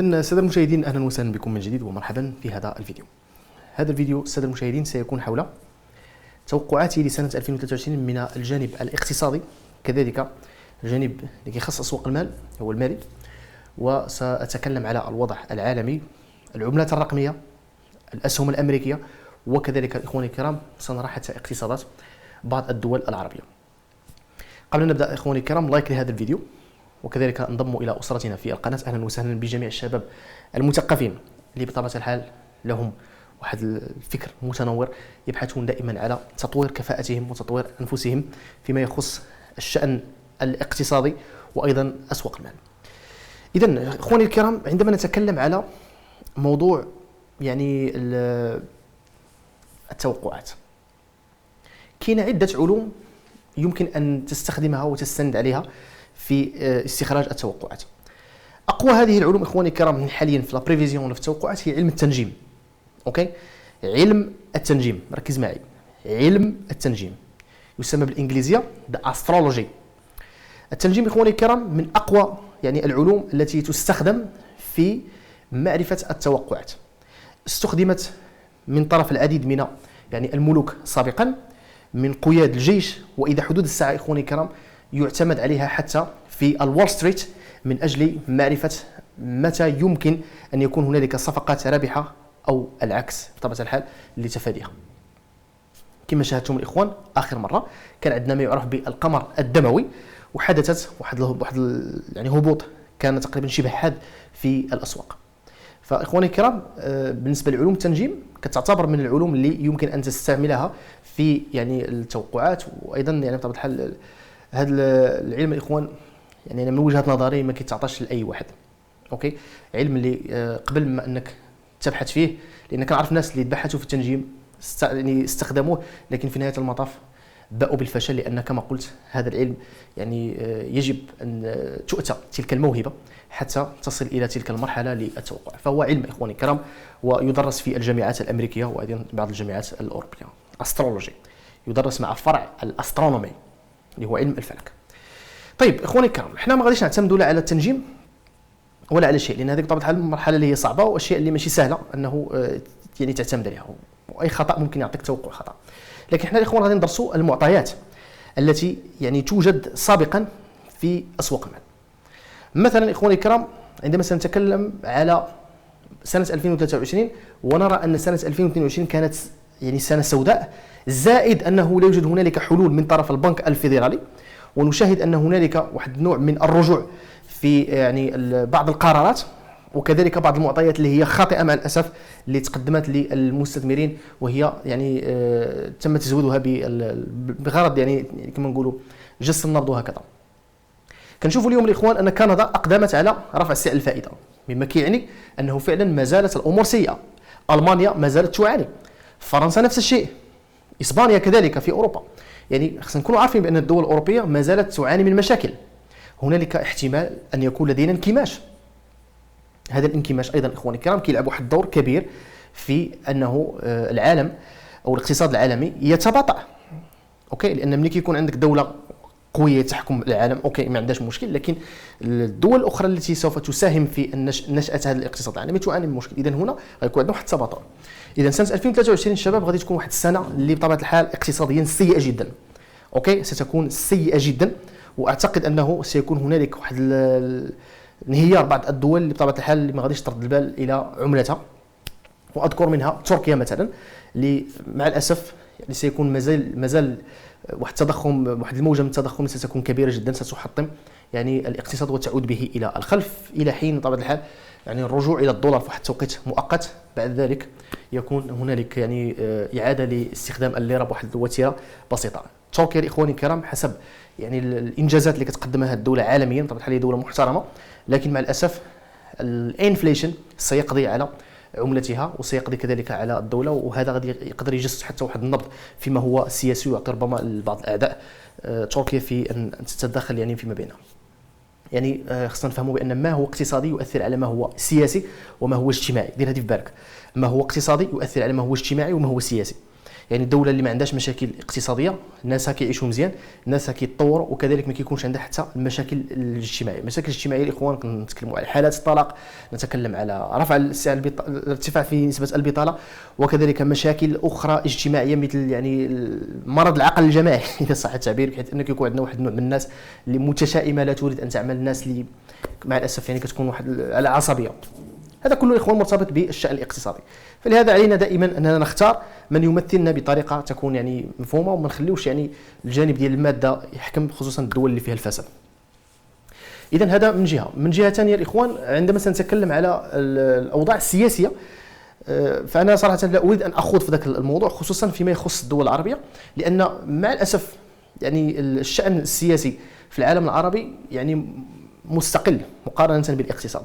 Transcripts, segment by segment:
السادة المشاهدين، أهلا وسهلا بكم من جديد ومرحبا في هذا الفيديو. هذا الفيديو السادة المشاهدين سيكون حول توقعاتي لسنة 2023 من الجانب الاقتصادي، كذلك الجانب اللي يخص أسواق المال هو المالي، وسأتكلم على الوضع العالمي، العملات الرقمية، الأسهم الأمريكية، وكذلك إخواني الكرام سنرى حتى اقتصادات بعض الدول العربية. قبل أن نبدأ إخواني الكرام، لايك لهذا الفيديو، وكذلك انضموا الى اسرتنا في القناه. اهلا وسهلا بجميع الشباب المثقفين اللي بطبيعه الحال لهم واحد الفكر متنور، يبحثون دائما على تطوير كفاءتهم وتطوير انفسهم فيما يخص الشان الاقتصادي وايضا اسواق المال. اذا اخواني الكرام، عندما نتكلم على موضوع يعني التوقعات، كاين عده علوم يمكن ان تستخدمها وتستند عليها في استخراج التوقعات. اقوى هذه العلوم اخواني الكرام حاليا في البريفيزيون وفي التوقعات هي علم التنجيم. اوكي، علم التنجيم، ركز معي، علم التنجيم يسمى بالانجليزيه the astrology. التنجيم اخواني الكرام من اقوى يعني العلوم التي تستخدم في معرفه التوقعات. استخدمت من طرف العديد من يعني الملوك سابقا، من قياد الجيش، واذا حدود الساعه اخواني الكرام يعتمد عليها حتى في الول ستريت من اجل معرفه متى يمكن ان يكون هنالك صفقات رابحه او العكس بطبيعه الحال لتفاديها. كما شاهدتم الاخوان، اخر مره كان عندنا ما يعرف بالقمر الدموي، وحدثت واحد يعني هبوط كان تقريبا شبه حاد في الاسواق. فاخواني الكرام، بالنسبه لعلوم التنجيم كتعتبر من العلوم اللي يمكن ان تستعملها في يعني التوقعات، وايضا يعني بطبيعه الحال هذا العلم الاخوان يعني انا من وجهه نظري ما كيتعطاش لاي واحد. اوكي، علم اللي قبل ما انك تبحث فيه، لان كنعرف ناس اللي تبحثوا في التنجيم يعني استخدموه، لكن في نهايه المطاف باءوا بالفشل، لان كما قلت هذا العلم يعني يجب ان تؤتى تلك الموهبه حتى تصل الى تلك المرحله للتوقع. فهو علم اخواني الكرام، ويدرس في الجامعات الامريكيه وايضا بعض الجامعات الاوروبيه. استرولوجي يدرس مع فرع الاسترونومي اللي هو علم الفلك. طيب اخواني الكرام، احنا ما غاديش نعتمدوا لا على التنجيم ولا على شيء، لان هذيك بطبيعه الحال المرحله اللي هي صعبه واشياء اللي ماشي سهله انه يعني تعتمد عليها، واي خطا ممكن يعطيك توقع خطا. لكن احنا الاخوان غادي ندرسوا المعطيات التي يعني توجد سابقا في اسواق المال. مثلا اخواني الكرام، عندما سنتكلم على سنه 2023 ونرى ان سنه 2022 كانت يعني سنه سوداء، زائد انه لا يوجد هنالك حلول من طرف البنك الفيدرالي، ونشاهد ان هنالك واحد نوع من الرجوع في يعني بعض القرارات، وكذلك بعض المعطيات اللي هي خاطئه مع الاسف اللي تقدمت للمستثمرين، وهي يعني تم تزويدها بغرض يعني كما نقولوا جس النبض وهكذا. كنشوفوا اليوم الاخوان ان كندا اقدمت على رفع سعر الفائده، مما كيعني انه فعلا ما زالت الامور سيئه. المانيا ما زالت تعاني، فرنسا نفس الشيء، اسبانيا كذلك في اوروبا. يعني خصنا نكونوا عارفين بان الدول الاوروبيه ما زالت تعاني من مشاكل. هنالك احتمال ان يكون لدينا انكماش. هذا الانكماش ايضا اخواني الكرام كيلعب واحد الدور كبير في انه العالم او الاقتصاد العالمي يتباطأ. اوكي، لان ملي كيكون عندك دوله قويه تحكم العالم اوكي ما عندهاش مشكل، لكن الدول الاخرى التي سوف تساهم في نشأة هذا الاقتصاد العالمي تعاني من مشكل. اذا هنا غيكون عندنا واحد التباطؤ. اذا سنه 2023 الشباب غادي تكون واحد السنه اللي بطبيعه الحال اقتصاديا سيئه جدا. اوكي، ستكون سيئه جدا، واعتقد انه سيكون هنالك واحد انهيار بعض الدول اللي بطبيعه الحال اللي ما غاديش ترد البال الى عملتها، واذكر منها تركيا مثلا، اللي مع الاسف يعني سيكون مازال واحد التضخم، واحد الموجه من التضخم ستكون كبيره جدا، ستحطم يعني الاقتصاد وتعود به الى الخلف الى حين بطبيعه الحال يعني الرجوع الى الدولار في واحد التوقيت مؤقت. بعد ذلك يكون هنالك يعني اعاده لاستخدام الليره بواحد الوتيره بسيطه. تركيا اخواني الكرام حسب يعني الانجازات اللي كتقدمها الدوله عالميا، طبعا هي دوله محترمه، لكن مع الاسف الانفليشن سيقضي على عملتها وسيقضي كذلك على الدوله، وهذا غادي يقدر يجس حتى واحد النبض فيما هو سياسي، ويعطي ربما لبعض الاعداء تركيا في ان تتدخل يعني فيما بينها. يعني خصنا نفهموا بان ما هو اقتصادي يؤثر على ما هو سياسي وما هو اجتماعي. دير هذه في بالك، ما هو اقتصادي يؤثر على ما هو اجتماعي وما هو سياسي. يعني الدوله اللي ما عندهاش مشاكل اقتصاديه، الناس كيعيشوا مزيان، الناس كيتطوروا، وكذلك ما كيكونش عندها حتى المشاكل الاجتماعيه. المشاكل الاجتماعيه الاخوان كنتكلموا على حالات الطلاق، نتكلم على رفع الارتفاع في نسبه البطاله، وكذلك مشاكل اخرى اجتماعيه مثل يعني مرض العقل الجماعي اذا صح التعبير، بحيث انه كيكون عندنا واحد النوع من الناس اللي متشائمه لا تريد ان تعمل، الناس اللي مع الاسف يعني كتكون واحد على عصبيه. هذا كله اخوان مرتبط بالشأن الاقتصادي. فلهذا علينا دائما اننا نختار من يمثلنا بطريقه تكون يعني مفهومه، وما نخليوش يعني الجانب ديال الماده يحكم، خصوصا الدول اللي فيها الفساد. اذا هذا من جهه. من جهه ثانيه الاخوان، عندما سنتكلم على الاوضاع السياسيه، فانا صراحه لا اريد ان اخوض في ذاك الموضوع، خصوصا فيما يخص الدول العربيه، لان مع الاسف يعني الشأن السياسي في العالم العربي يعني مستقل مقارنه بالاقتصاد.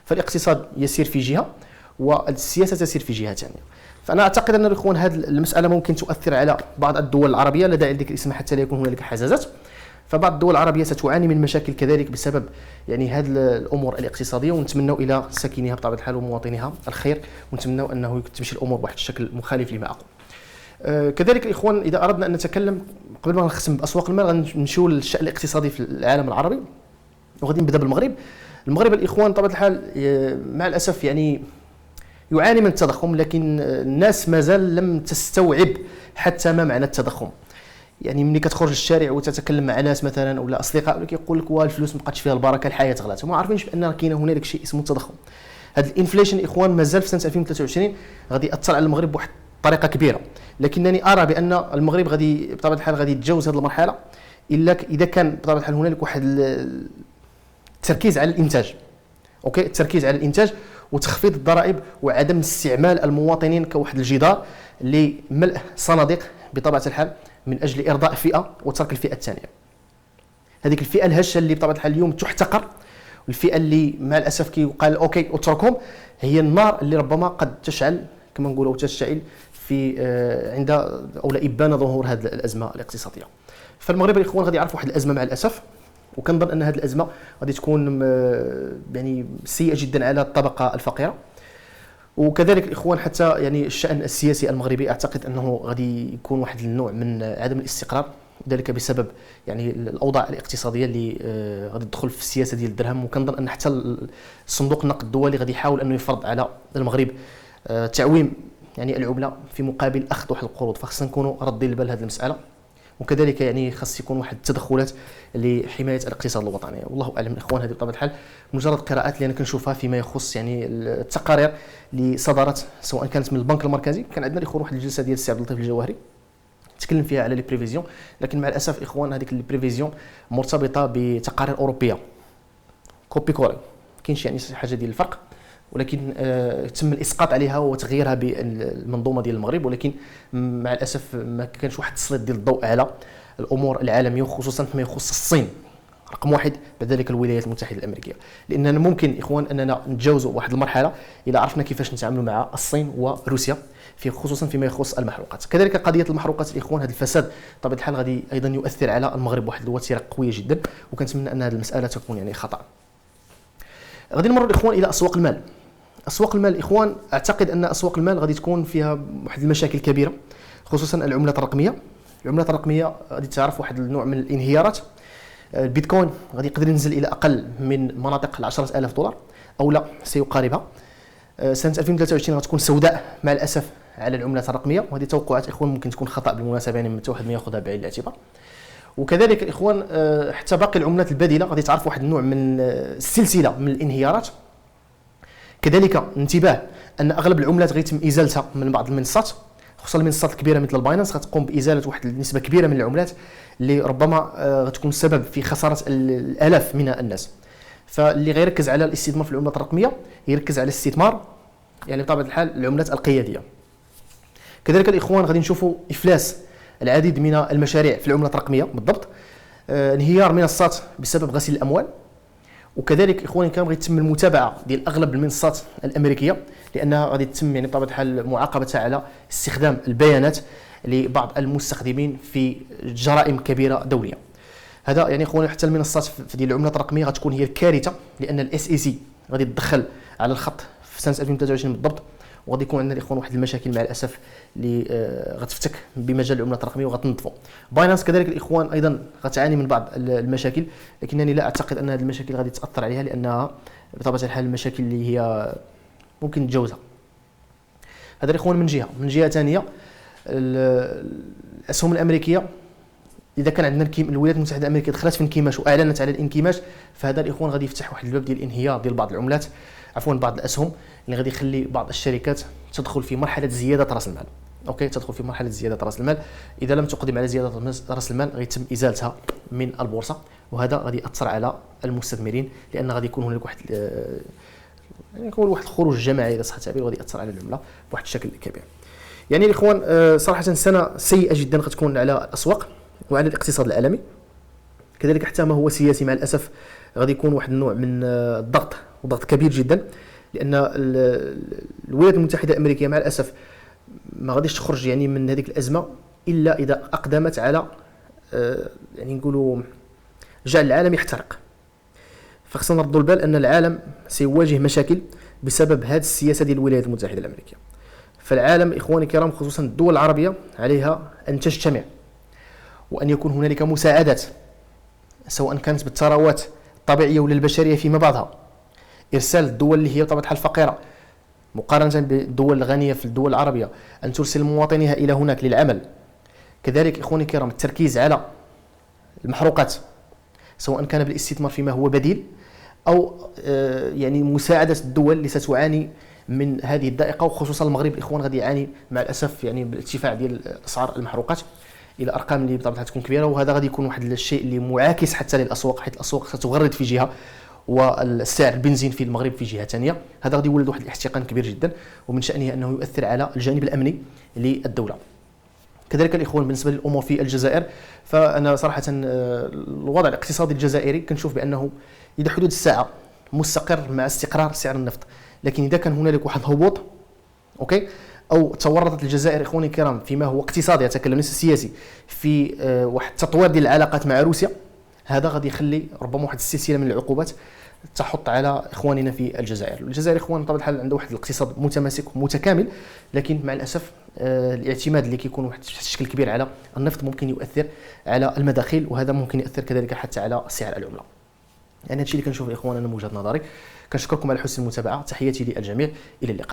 فالاقتصاد يسير في جهه والسياسه تسير في جهه ثانيه. فانا اعتقد ان الاخوان هذه المساله ممكن تؤثر على بعض الدول العربيه، لا داعي لذكر الاسم حتى لا يكون هنالك حزازات. فبعض الدول العربيه ستعاني من مشاكل كذلك بسبب يعني هذه الامور الاقتصاديه، ونتمنوا الى ساكنيها بطبيعه الحال ومواطنيها الخير، ونتمنوا انه تمشي الامور بواحد الشكل مخالف لما اقول. كذلك الاخوان، اذا اردنا ان نتكلم قبل ما نختم باسواق المال، غنمشيو للشأن الاقتصادي في العالم العربي، وغادي نبدا بالمغرب. المغرب الاخوان بطبيعه الحال مع الاسف يعني يعاني من التضخم، لكن الناس مازال لم تستوعب حتى ما معنى التضخم. يعني ملي كتخرج للشارع وتتكلم مع ناس مثلا ولا اصدقاء كيقول لك واه الفلوس ما بقاتش فيها البركه، الحياه غلات، وما عارفينش بان كاين هنالك شيء اسمه التضخم. هذا الانفليشن الاخوان مازال في سنه 2023 غادي ياثر على المغرب بواحد الطريقه كبيره، لكنني ارى بان المغرب غادي بطبيعه الحال غادي يتجاوز هذه المرحله الا اذا كان بطبيعه الحال هنالك واحد التركيز على الانتاج. اوكي، التركيز على الانتاج وتخفيض الضرائب وعدم استعمال المواطنين كواحد الجدار لملء صناديق بطبيعه الحال من اجل ارضاء فئه وترك الفئه الثانيه. هذيك الفئه الهشه اللي بطبيعه الحال اليوم تحتقر، والفئه اللي مع الاسف كيقال اوكي اتركهم، هي النار اللي ربما قد تشعل كما نقولوا تشتعل في عند او ابان ظهور هذه الازمه الاقتصاديه. فالمغرب الاخوان غادي يعرف واحد الازمه مع الاسف، وكنظن ان هذه الازمه غادي تكون يعني سيئه جدا على الطبقه الفقيره. وكذلك الاخوان حتى يعني الشأن السياسي المغربي اعتقد انه غادي يكون واحد النوع من عدم الاستقرار، ذلك بسبب يعني الاوضاع الاقتصاديه اللي غادي تدخل في السياسه ديال الدرهم. وكنظن ان حتى صندوق النقد الدولي غادي يحاول انه يفرض على المغرب تعويم يعني العمله في مقابل اخذ واحد القروض، فخصنا نكونوا ردين البال هذه المساله. وكذلك يعني خاص يكون واحد التدخلات لحمايه الاقتصاد الوطني. والله اعلم الاخوان، هذه بطبيعه الحال مجرد قراءات اللي انا كنشوفها فيما يخص يعني التقارير اللي صدرت سواء كانت من البنك المركزي. كان عندنا الاخوان واحد الجلسه ديال السي عبد اللطيف الجواهري تكلم فيها على لي بريفيزيون، لكن مع الاسف الاخوان هذيك لي بريفيزيون مرتبطه بتقارير اوروبيه كوبي كوري، كاينش يعني شي حاجه ديال الفرق، ولكن تم الاسقاط عليها وتغييرها بالمنظومه ديال المغرب. ولكن مع الاسف ما كانش واحد التسليط ديال الضوء على الامور العالميه، وخصوصا فيما يخص الصين رقم واحد، بعد ذلك الولايات المتحده الامريكيه. لاننا ممكن اخوان اننا نتجاوزوا واحد المرحله اذا عرفنا كيفاش نتعاملوا مع الصين وروسيا، في خصوصا فيما يخص المحروقات. كذلك قضيه المحروقات الاخوان، هذا الفساد بطبيعه الحال غادي ايضا يؤثر على المغرب بواحد الوتيره قويه جدا، وكنتمنى ان هذه المساله تكون يعني خطا. غادي نمر الاخوان الى اسواق المال. اسواق المال الاخوان، اعتقد ان اسواق المال غادي تكون فيها واحد المشاكل كبيره، خصوصا العملات الرقميه. العملات الرقميه غادي تعرف واحد النوع من الانهيارات. البيتكوين غادي يقدر ينزل الى اقل من مناطق $10,000 او لا سيقاربها. سنه 2023 غتكون سوداء مع الاسف على العملات الرقميه، وهذه توقعات اخوان ممكن تكون خطا بالمناسبه، يعني متى واحد ما ياخذها بعين الاعتبار. وكذلك الاخوان حتى باقي العملات البديله غادي تعرف واحد النوع من السلسله من الانهيارات. كذلك انتباه ان اغلب العملات غيتم ازالتها من بعض المنصات، خصوصا المنصات الكبيره مثل الباينانس غتقوم بازاله واحد النسبه كبيره من العملات اللي ربما غتكون السبب في خساره الالاف من الناس. فاللي غيركز على الاستثمار في العملات الرقميه يركز على الاستثمار يعني بطبيعه الحال العملات القياديه. كذلك الاخوان غادي نشوفوا افلاس العديد من المشاريع في العملات الرقميه بالضبط، انهيار منصات بسبب غسيل الاموال. وكذلك اخواني الكرام غيتم المتابعه ديال اغلب المنصات الامريكيه، لانها غادي تتم يعني بطبيعه الحال معاقبتها على استخدام البيانات لبعض المستخدمين في جرائم كبيره دوليه. هذا يعني اخواني حتى المنصات في ديال العملات الرقميه غتكون هي الكارثه، لان الاس اي سي غادي تدخل على الخط في سنه 2023 بالضبط، وغادي يكون عندنا الاخوان واحد المشاكل مع الاسف اللي غتفتك بمجال العملات الرقميه وغتنظفوا. باينانس كذلك الاخوان ايضا غتعاني من بعض المشاكل، لكنني لا اعتقد ان هذه المشاكل غادي تاثر عليها، لانها بطبيعه الحال المشاكل اللي هي ممكن تجاوزها. هذا الاخوان من جهه. من جهه ثانيه الاسهم الامريكيه، اذا كان عندنا الولايات المتحده الامريكيه دخلت في انكماش واعلنت على الانكماش، فهذا الاخوان غادي يفتح واحد الباب ديال الانهيار ديال بعض العملات، عفوا بعض الاسهم، اللي غادي يخلي بعض الشركات تدخل في مرحله زياده راس المال. اوكي، تدخل في مرحله زياده راس المال. اذا لم تقدم على زياده راس المال غيتم ازالتها من البورصه، وهذا غادي ياثر على المستثمرين، لان غادي يكون هناك واحد يعني يكون واحد الخروج جماعي اذا صح التعبير، وغادي ياثر على العمله بواحد الشكل كبير. يعني الاخوان صراحه سنه سيئه جدا غتكون على الاسواق وعلى الاقتصاد العالمي. كذلك حتى ما هو سياسي مع الاسف غادي يكون واحد النوع من الضغط، وضغط كبير جدا، لان الولايات المتحده الامريكيه مع الاسف ما غاديش تخرج يعني من هذيك الازمه الا اذا اقدمت على يعني نقولوا جعل العالم يحترق. فخصنا نردوا البال ان العالم سيواجه مشاكل بسبب هذه السياسه ديال الولايات المتحده الامريكيه. فالعالم اخواني الكرام خصوصا الدول العربيه عليها ان تجتمع، وان يكون هنالك مساعدات سواء كانت بالثروات الطبيعيه ولا البشريه فيما بعضها. ارسال الدول اللي هي بطبيعه الحال فقيره مقارنه بالدول الغنيه في الدول العربيه ان ترسل مواطنيها الى هناك للعمل. كذلك اخواني الكرام التركيز على المحروقات سواء كان بالاستثمار فيما هو بديل، او يعني مساعده الدول اللي ستعاني من هذه الضائقه، وخصوصا المغرب الاخوان غادي يعاني مع الاسف يعني بالارتفاع ديال اسعار المحروقات الى ارقام اللي بطبيعه تكون كبيره. وهذا غادي يكون واحد الشيء اللي معاكس حتى للاسواق، حيث الاسواق ستغرد في جهه والسعر البنزين في المغرب في جهه ثانيه. هذا غادي يولد واحد الاحتقان كبير جدا، ومن شانه انه يؤثر على الجانب الامني للدوله. كذلك الاخوان بالنسبه للامور في الجزائر، فانا صراحه الوضع الاقتصادي الجزائري كنشوف بانه الى حدود الساعه مستقر مع استقرار سعر النفط، لكن اذا كان هنالك واحد الهبوط اوكي او تورطت الجزائر اخواني الكرام فيما هو اقتصادي، اتكلم ليس سياسي، في واحد التطوير ديال العلاقات مع روسيا، هذا غادي يخلي ربما واحد السلسله من العقوبات تحط على اخواننا في الجزائر. الجزائر اخوان بطبيعه الحال عنده واحد الاقتصاد متماسك ومتكامل، لكن مع الاسف الاعتماد اللي كيكون واحد الشكل كبير على النفط ممكن يؤثر على المداخيل، وهذا ممكن يؤثر كذلك حتى على سعر العمله. يعني هادشي اللي كنشوف الاخوان انا من وجهه نظري. كنشكركم على حسن المتابعه، تحياتي للجميع، الى اللقاء.